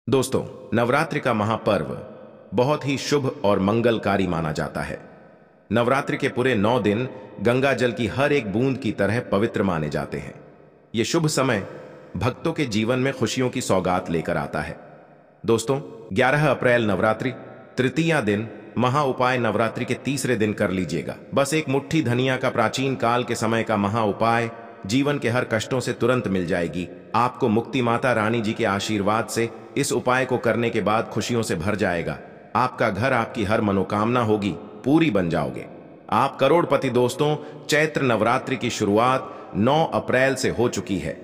दोस्तों, नवरात्रि का महापर्व बहुत ही शुभ और मंगलकारी माना जाता है। नवरात्रि के पूरे 9 दिन गंगा जल की हर एक बूंद की तरह पवित्र माने जाते हैं। ये शुभ समय भक्तों के जीवन में खुशियों की सौगात लेकर आता है। दोस्तों, 11 अप्रैल नवरात्रि तृतीया दिन महा उपाय नवरात्रि के तीसरे दिन कर लीजिएगा। बस एक मुट्ठी धनिया का प्राचीन काल के समय का महा उपाय जीवन के हर कष्टों से तुरंत मिल जाएगी। आपको मुक्ति माता रानी जी के आशीर्वाद से इस उपाय को करने के बाद खुशियों से भर जाएगा। आपका घर, आपकी हर मनोकामना होगी पूरी बन जाओगे। आप करोड़पति। दोस्तों, चैत्र नवरात्रि की शुरुआत 9 अप्रैल से हो चुकी है।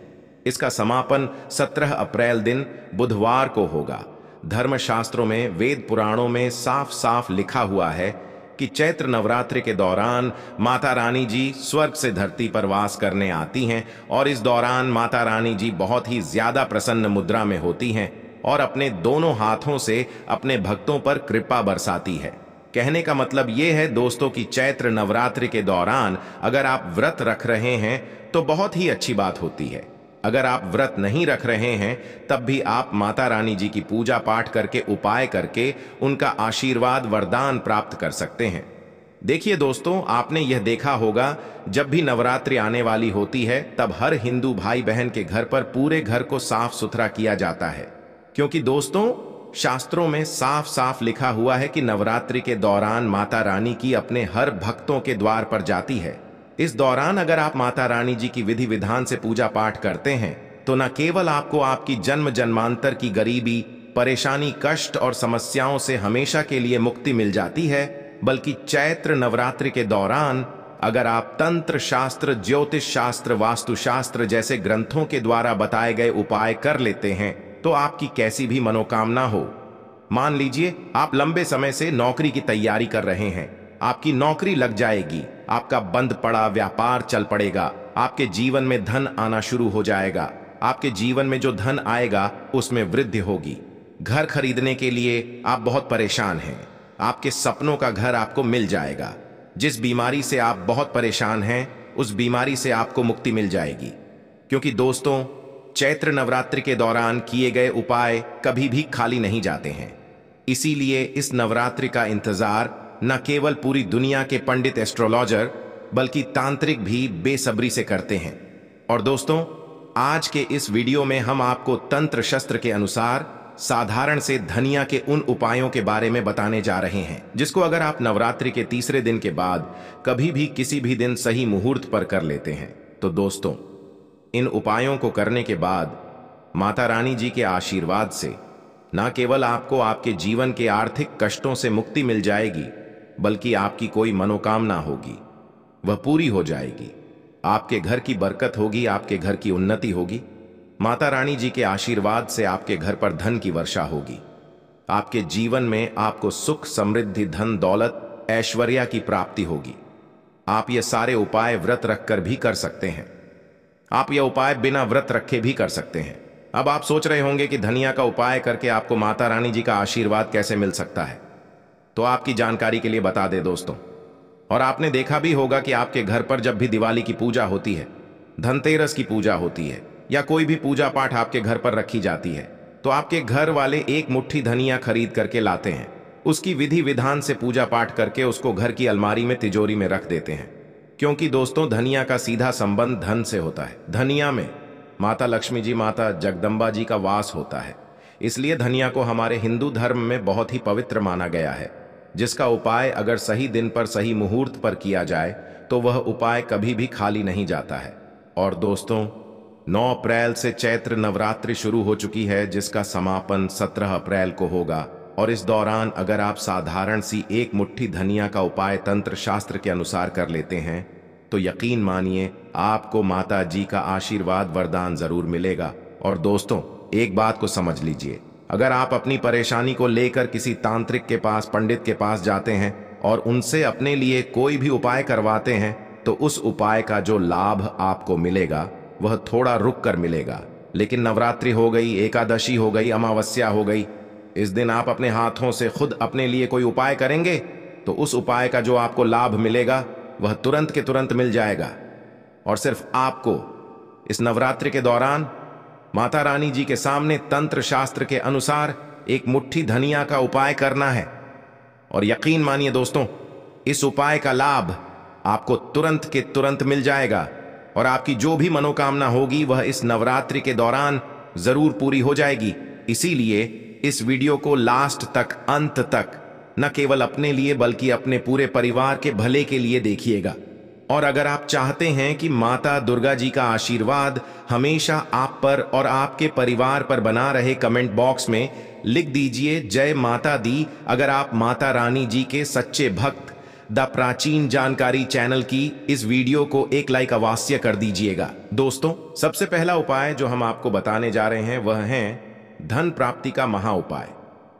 इसका समापन 17 अप्रैल दिन बुधवार को होगा। धर्मशास्त्रों में, वेद पुराणों में साफ साफ लिखा हुआ है कि चैत्र नवरात्रि के दौरान माता रानी जी स्वर्ग से धरती पर वास करने आती हैं और इस दौरान माता रानी जी बहुत ही ज्यादा प्रसन्न मुद्रा में होती हैं और अपने दोनों हाथों से अपने भक्तों पर कृपा बरसाती है। कहने का मतलब यह है दोस्तों कि चैत्र नवरात्रि के दौरान अगर आप व्रत रख रहे हैं तो बहुत ही अच्छी बात होती है। अगर आप व्रत नहीं रख रहे हैं तब भी आप माता रानी जी की पूजा पाठ करके, उपाय करके उनका आशीर्वाद वरदान प्राप्त कर सकते हैं। देखिए दोस्तों, आपने यह देखा होगा जब भी नवरात्रि आने वाली होती है तब हर हिंदू भाई बहन के घर पर पूरे घर को साफ सुथरा किया जाता है, क्योंकि दोस्तों शास्त्रों में साफ साफ लिखा हुआ है कि नवरात्रि के दौरान माता रानी की अपने हर भक्तों के द्वार पर जाती है। इस दौरान अगर आप माता रानी जी की विधि विधान से पूजा पाठ करते हैं तो न केवल आपको आपकी जन्म जन्मांतर की गरीबी, परेशानी, कष्ट और समस्याओं से हमेशा के लिए मुक्ति मिल जाती है, बल्कि चैत्र नवरात्रि के दौरान अगर आप तंत्र शास्त्र, ज्योतिष शास्त्र, वास्तुशास्त्र जैसे ग्रंथों के द्वारा बताए गए उपाय कर लेते हैं तो आपकी कैसी भी मनोकामना हो। मान लीजिए आप लंबे समय से नौकरी की तैयारी कर रहे हैं, आपकी नौकरी लग जाएगी, आपका बंद पड़ा व्यापार चल पड़ेगा, आपके जीवन में धन आना शुरू हो जाएगा, आपके जीवन में जो धन आएगा उसमें वृद्धि होगी। घर खरीदने के लिए आप बहुत परेशान हैं, आपके सपनों का घर आपको मिल जाएगा। जिस बीमारी से आप बहुत परेशान हैं उस बीमारी से आपको मुक्ति मिल जाएगी, क्योंकि दोस्तों चैत्र नवरात्रि के दौरान किए गए उपाय कभी भी खाली नहीं जाते हैं। इसीलिए इस नवरात्रि का इंतजार न केवल पूरी दुनिया के पंडित, एस्ट्रोलॉजर, बल्कि तांत्रिक भी बेसब्री से करते हैं। और दोस्तों, आज के इस वीडियो में हम आपको तंत्र शस्त्र के अनुसार साधारण से धनिया के उन उपायों के बारे में बताने जा रहे हैं जिसको अगर आप नवरात्रि के तीसरे दिन के बाद कभी भी किसी भी दिन सही मुहूर्त पर कर लेते हैं तो दोस्तों इन उपायों को करने के बाद माता रानी जी के आशीर्वाद से न केवल आपको आपके जीवन के आर्थिक कष्टों से मुक्ति मिल जाएगी, बल्कि आपकी कोई मनोकामना होगी वह पूरी हो जाएगी। आपके घर की बरकत होगी, आपके घर की उन्नति होगी। माता रानी जी के आशीर्वाद से आपके घर पर धन की वर्षा होगी। आपके जीवन में आपको सुख, समृद्धि, धन, दौलत, ऐश्वर्य की प्राप्ति होगी। आप ये सारे उपाय व्रत रखकर भी कर सकते हैं। आप यह उपाय बिना व्रत रखे भी कर सकते हैं। अब आप सोच रहे होंगे कि धनिया का उपाय करके आपको माता रानी जी का आशीर्वाद कैसे मिल सकता है, तो आपकी जानकारी के लिए बता दें दोस्तों। और आपने देखा भी होगा कि आपके घर पर जब भी दिवाली की पूजा होती है, धनतेरस की पूजा होती है या कोई भी पूजा पाठ आपके घर पर रखी जाती है तो आपके घर वाले एक मुट्ठी धनिया खरीद करके लाते हैं। उसकी विधि विधान से पूजा पाठ करके उसको घर की अलमारी में, तिजोरी में रख देते हैं, क्योंकि दोस्तों धनिया का सीधा संबंध धन से होता है। धनिया में माता लक्ष्मी जी, माता जगदम्बा जी का वास होता है। इसलिए धनिया को हमारे हिंदू धर्म में बहुत ही पवित्र माना गया है, जिसका उपाय अगर सही दिन पर, सही मुहूर्त पर किया जाए तो वह उपाय कभी भी खाली नहीं जाता है। और दोस्तों 9 अप्रैल से चैत्र नवरात्रि शुरू हो चुकी है, जिसका समापन 17 अप्रैल को होगा। और इस दौरान अगर आप साधारण सी एक मुट्ठी धनिया का उपाय तंत्र शास्त्र के अनुसार कर लेते हैं तो यकीन मानिए आपको माता जी का आशीर्वाद, वरदान जरूर मिलेगा। और दोस्तों एक बात को समझ लीजिए, अगर आप अपनी परेशानी को लेकर किसी तांत्रिक के पास, पंडित के पास जाते हैं और उनसे अपने लिए कोई भी उपाय करवाते हैं तो उस उपाय का जो लाभ आपको मिलेगा वह थोड़ा रुक कर मिलेगा। लेकिन नवरात्रि हो गई, एकादशी हो गई, अमावस्या हो गई, इस दिन आप अपने हाथों से खुद अपने लिए कोई उपाय करेंगे तो उस उपाय का जो आपको लाभ मिलेगा वह तुरंत के तुरंत मिल जाएगा। और सिर्फ आपको इस नवरात्रि के दौरान माता रानी जी के सामने तंत्र शास्त्र के अनुसार एक मुट्ठी धनिया का उपाय करना है। और यकीन मानिए दोस्तों, इस उपाय का लाभ आपको तुरंत के तुरंत मिल जाएगा और आपकी जो भी मनोकामना होगी वह इस नवरात्रि के दौरान जरूर पूरी हो जाएगी। इसीलिए इस वीडियो को लास्ट तक, अंत तक न केवल अपने लिए बल्कि अपने पूरे परिवार के भले के लिए देखिएगा। और अगर आप चाहते हैं कि माता दुर्गा जी का आशीर्वाद हमेशा आप पर और आपके परिवार पर बना रहे, कमेंट बॉक्स में लिख दीजिए जय माता दी। अगर आप माता रानी जी के सच्चे भक्त द प्राचीन जानकारी चैनल की इस वीडियो को एक लाइक अवश्य कर दीजिएगा। दोस्तों, सबसे पहला उपाय जो हम आपको बताने जा रहे हैं वह है धन प्राप्ति का महा उपाय।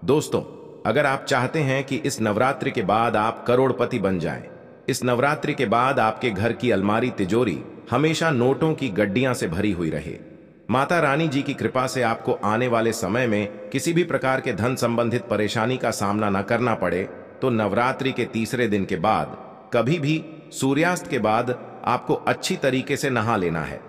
दोस्तों, अगर आप चाहते हैं कि इस नवरात्रि के बाद आप करोड़पति बन जाएं, इस नवरात्रि के बाद आपके घर की अलमारी तिजोरी हमेशा नोटों की गड्डियां से भरी हुई रहे, माता रानी जी की कृपा से आपको आने वाले समय में किसी भी प्रकार के धन संबंधित परेशानी का सामना न करना पड़े, तो नवरात्रि के तीसरे दिन के बाद कभी भी सूर्यास्त के बाद आपको अच्छी तरीके से नहा लेना है।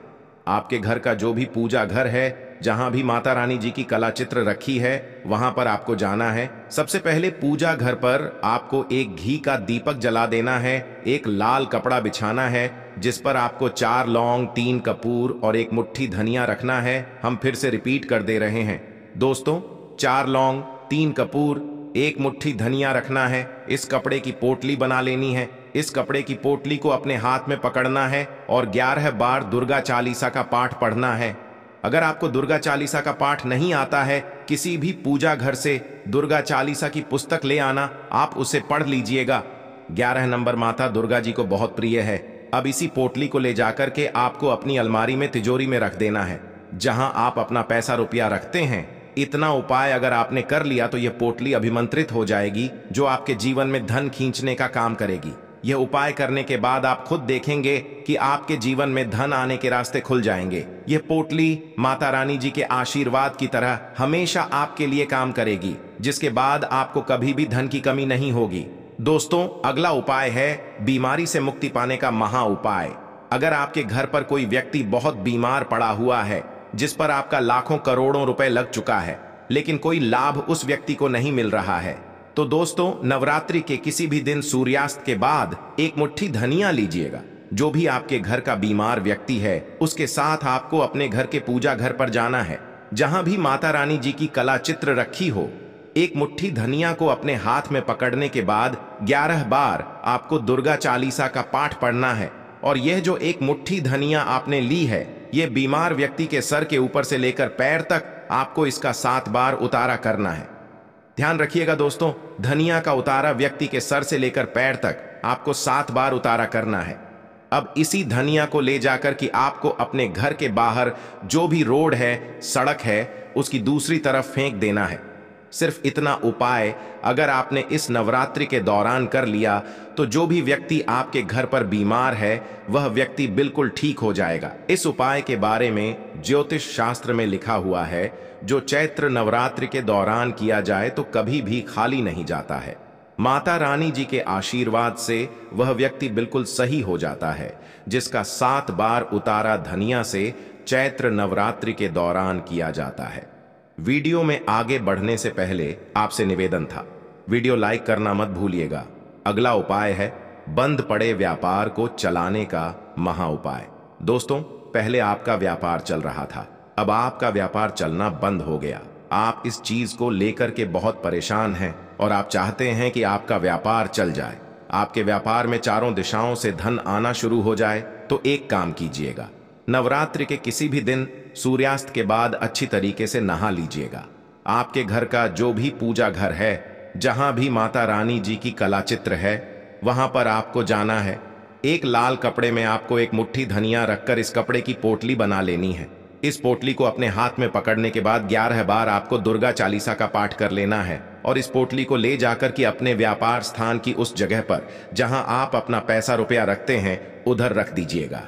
आपके घर का जो भी पूजा घर है, जहां भी माता रानी जी की कला चित्र रखी है, वहां पर आपको जाना है। सबसे पहले पूजा घर पर आपको एक घी का दीपक जला देना है, एक लाल कपड़ा बिछाना है जिस पर आपको 4 लौंग, 3 कपूर और एक मुट्ठी धनिया रखना है। हम फिर से रिपीट कर दे रहे हैं दोस्तों, 4 लौंग, 3 कपूर, एक मुट्ठी धनिया रखना है। इस कपड़े की पोटली बना लेनी है। इस कपड़े की पोटली को अपने हाथ में पकड़ना है और 11 बार दुर्गा चालीसा का पाठ पढ़ना है। अगर आपको दुर्गा चालीसा का पाठ नहीं आता है, किसी भी पूजा घर से दुर्गा चालीसा की पुस्तक ले आना, आप उसे पढ़ लीजिएगा। 11 नंबर माता दुर्गा जी को बहुत प्रिय है। अब इसी पोटली को ले जाकर के आपको अपनी अलमारी में, तिजोरी में रख देना है, जहां आप अपना पैसा रुपया रखते हैं। इतना उपाय अगर आपने कर लिया तो यह पोटली अभिमंत्रित हो जाएगी, जो आपके जीवन में धन खींचने का काम करेगी। यह उपाय करने के बाद आप खुद देखेंगे कि आपके जीवन में धन आने के रास्ते खुल जाएंगे। यह पोटली माता रानी जी के आशीर्वाद की तरह हमेशा आपके लिए काम करेगी, जिसके बाद आपको कभी भी धन की कमी नहीं होगी। दोस्तों, अगला उपाय है बीमारी से मुक्ति पाने का महा उपाय। अगर आपके घर पर कोई व्यक्ति बहुत बीमार पड़ा हुआ है, जिस पर आपका लाखों करोड़ों रुपए लग चुका है, लेकिन कोई लाभ उस व्यक्ति को नहीं मिल रहा है, तो दोस्तों, नवरात्रि के किसी भी दिन सूर्यास्त के बाद एक मुट्ठी धनिया लीजिएगा। जो भी आपके घर का बीमार व्यक्ति है, उसके साथ आपको अपने घर के पूजा घर पर जाना है, जहां भी माता रानी जी की कला चित्र रखी हो। एक मुट्ठी धनिया को अपने हाथ में पकड़ने के बाद 11 बार आपको दुर्गा चालीसा का पाठ पढ़ना है। और यह जो एक मुट्ठी धनिया आपने ली है, यह बीमार व्यक्ति के सर के ऊपर से लेकर पैर तक आपको इसका 7 बार उतारा करना है। ध्यान रखिएगा दोस्तों, धनिया का उतारा व्यक्ति के सर से लेकर पैर तक आपको 7 बार उतारा करना है। अब इसी धनिया को ले जाकर कि आपको अपने घर के बाहर जो भी रोड है, सड़क है, उसकी दूसरी तरफ फेंक देना है। सिर्फ इतना उपाय अगर आपने इस नवरात्रि के दौरान कर लिया, तो जो भी व्यक्ति आपके घर पर बीमार है, वह व्यक्ति बिल्कुल ठीक हो जाएगा। इस उपाय के बारे में ज्योतिष शास्त्र में लिखा हुआ है, जो चैत्र नवरात्रि के दौरान किया जाए तो कभी भी खाली नहीं जाता है। माता रानी जी के आशीर्वाद से वह व्यक्ति बिल्कुल सही हो जाता है, जिसका 7 बार उतारा धनिया से चैत्र नवरात्रि के दौरान किया जाता है। वीडियो में आगे बढ़ने से पहले आपसे निवेदन था, वीडियो लाइक करना मत भूलिएगा। अगला उपाय है बंद पड़े व्यापार को चलाने का महा उपाय। दोस्तों, पहले आपका व्यापार चल रहा था, अब आपका व्यापार चलना बंद हो गया। आप इस चीज को लेकर के बहुत परेशान हैं और आप चाहते हैं कि आपका व्यापार चल जाए, आपके व्यापार में चारों दिशाओं से धन आना शुरू हो जाए। तो एक काम कीजिएगा, नवरात्रि के किसी भी दिन सूर्यास्त के बाद अच्छी तरीके से नहा लीजिएगा। आपके घर का जो भी पूजा घर है, जहां भी माता रानी जी की कला चित्र है, वहां पर आपको जाना है। एक लाल कपड़े में आपको एक मुट्ठी धनिया रखकर इस कपड़े की पोटली बना लेनी है। इस पोटली को अपने हाथ में पकड़ने के बाद 11 बार आपको दुर्गा चालीसा का पाठ कर लेना है और इस पोटली को ले जाकर के अपने व्यापार स्थान की उस जगह पर जहां आप अपना पैसा रुपया रखते हैं, उधर रख दीजिएगा।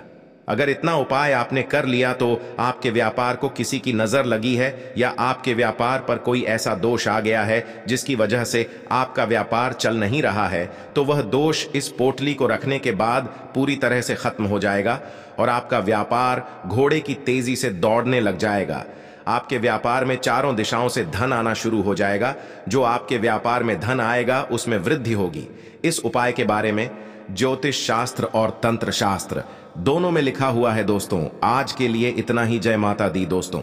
अगर इतना उपाय आपने कर लिया तो आपके व्यापार को किसी की नजर लगी है या आपके व्यापार पर कोई ऐसा दोष आ गया है जिसकी वजह से आपका व्यापार चल नहीं रहा है, तो वह दोष इस पोटली को रखने के बाद पूरी तरह से खत्म हो जाएगा और आपका व्यापार घोड़े की तेजी से दौड़ने लग जाएगा। आपके व्यापार में चारों दिशाओं से धन आना शुरू हो जाएगा। जो आपके व्यापार में धन आएगा उसमें वृद्धि होगी। इस उपाय के बारे में ज्योतिष शास्त्र और तंत्र शास्त्र दोनों में लिखा हुआ है दोस्तों। आज के लिए इतना ही। जय माता दी दोस्तों।